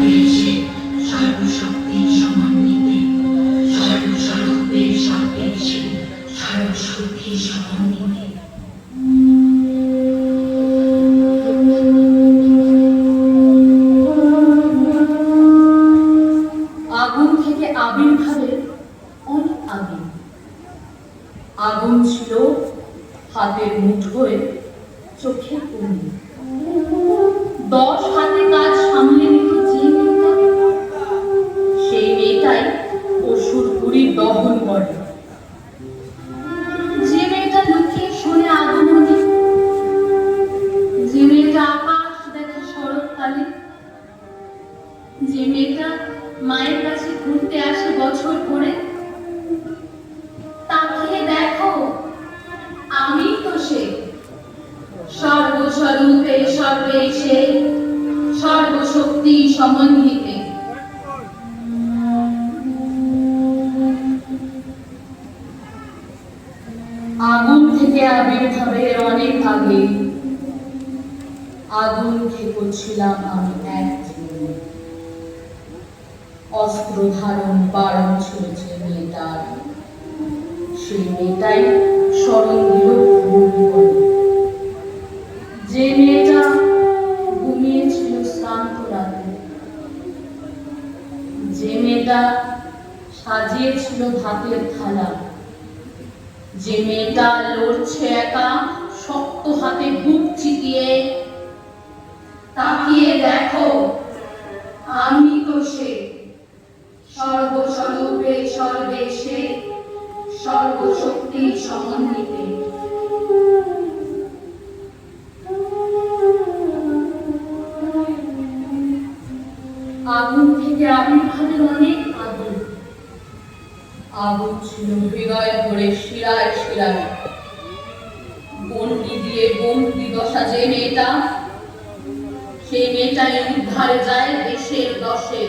সর্ববেশে সর্বশক্তি সমন্বিতে সর্বস্বরূপে সর্বেশে সর্বশক্তি সমন্বিতে। আগুন থেকে আবির্ভাবের অনেক আগে আগুন ছিল হাতের মুঠোয়, চোখের কোণে। 10 হাতে কাজ সামলে নিত যে মেয়েটা, সেই মেয়েটাই অসুর পুরীর দহন করে। যে মেয়েটা লুকিয়ে শোনে আগমনী, যে মেয়েটা আকাশ দেখে শরৎকালে, যে মেয়েটা মায়ের কাছে ঘুরতে আসে বছর পরে। তাকিয়ে দেখো, আমি তো সে সর্বস্বরূপে সর্বেশে সর্বশক্তি সমন্বিতে। আগুন থেকে আবির্ভাবের অনেক আগে আগুন খেপেছিলাম আমি এক জীবনে। অস্ত্র ধারণ বারণ ছিল যে মেয়েটার, সেই মেয়েটাই স্মরণ দিল ভুল। যে মেয়েটা ঘুমিয়েছিল শ্রান্ত রাতে, যে মেয়েটা সাজিয়েছিল ভাতের থালা, যে মেয়েটা লড়ছে একা শক্ত হাতে বুক চিতিয়ে। তাকিয়ে দেখো, আমি তো সে সর্বস্বরূপে সর্বেশে সর্বশক্তি সমন্বিতে। আগুন থেকে আবির্ভাবের অনেক আগে আগুন ছিল হৃদয় ভরে শিরায় শিরায়। বন্দি দিয়ে বন্দি দশা যে মেয়েটা, সেই মেয়েটাই উদ্ধারে যায় দেশের দশে।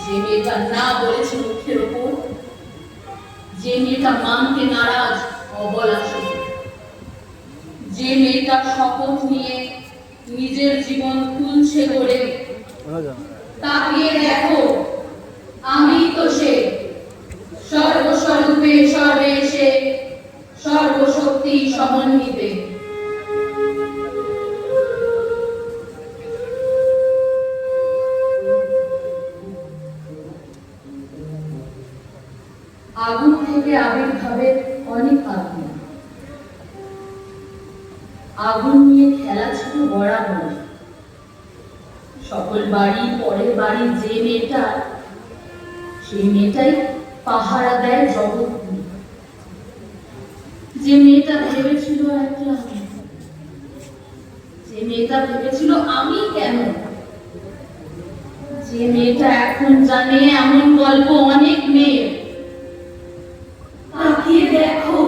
যে মেয়েটা না বলেছে মুখের ওপর, যে মেয়েটা মানতে নারাজ অবলা শুধু, যে মেয়েটা শপথ নিয়ে নিজের জীবন তুলছে করে। তাকিয়ে দেখো, আমি তো সে সর্বস্বরূপে সর্বেশে সর্বশক্তি সমন্বিতে। আগুন থেকে আবির্ভাবের অনেক আগে আগুন নিয়ে খেলা ছিল বরাবর। সকল বাড়ি পরের বাড়ি যে মেয়েটা, সেই মেয়েটাই পাহারা দেয় জগৎ। যে মেয়েটা ভেবেছিল একলা, যে মেয়েটা ভেবেছিল আমি কেন, যে মেয়েটা এখন জানে এমন গল্প অনেক মেয়ে। তাকিয়ে দেখো,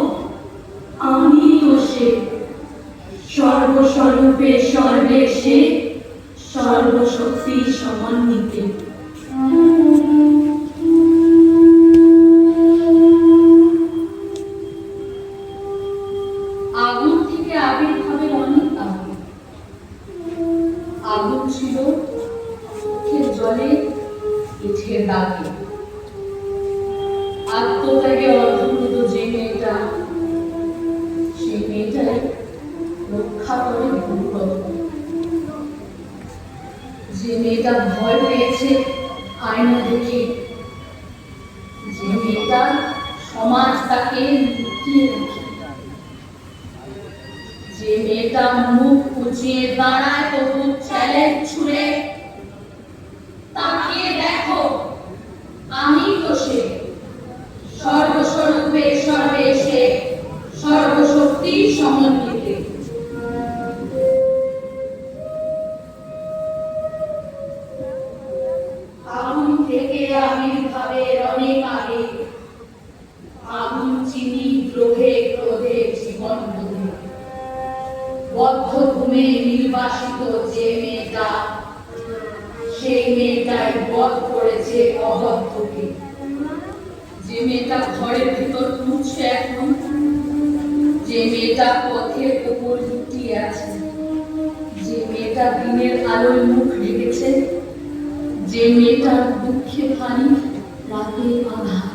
আমি তো সে সর্বস্বরূপে সর্বেশে সর্বশক্তি সমন্বিতে। আগুন থেকে আবির্ভাবের অনেক আগে আগুন ছিল চোখের জলে পিঠের দাগে। আত্মত্যাগে অর্ধপ্রত যে মেয়েটা, সেই মেয়েটাই রক্ষা করে ভূগর্ভ। যে মেয়েটা ভয় পেয়েছে আয়না দেখে, যে মেয়েটা সমাজ তাকে লুকিয়ে রাখে, যে মেয়েটা মুখ উঁচিয়ে দাঁড়ায় তবু চ্যালেঞ্জ ছুড়ে। তাকিয়ে দেখো, আমি তো সে সর্বস্বরূপে সর্বেশে সর্বশক্তি সমন্বিতে। আগুন থেকে আবির্ভাবের অনেক আগে আগুন চিনি গ্রহে ক্রোধে জীবন বোধে। বদ্ধ ঘুমে নির্বাসিত যে মেয়েটা, সেই মেয়েটাই বধ করেছে অবদ্ধকে। যে মেয়েটা ঘরের ভিতর ঘুরছে এখন, যে মেয়েটা পথের উপর লুটিয়ে আছে, যে মেয়েটা দিনের আলোয় মুখ ঢেকেছে, যে মেয়েটার দুঃখে ভারী রাতে আধার,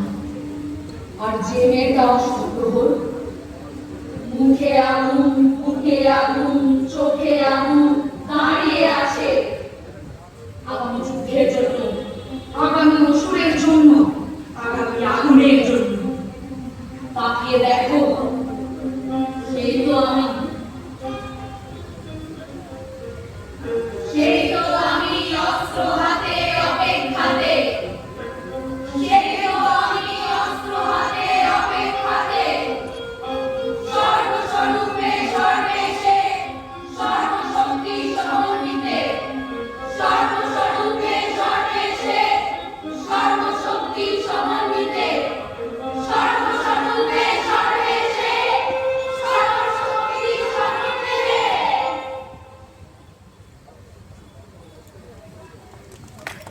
আর যে মেয়েটা অষ্টপ্রহর, মুখে আগুন, বুকে আগুন, চোখে আগুন, দাঁড়িয়ে আছে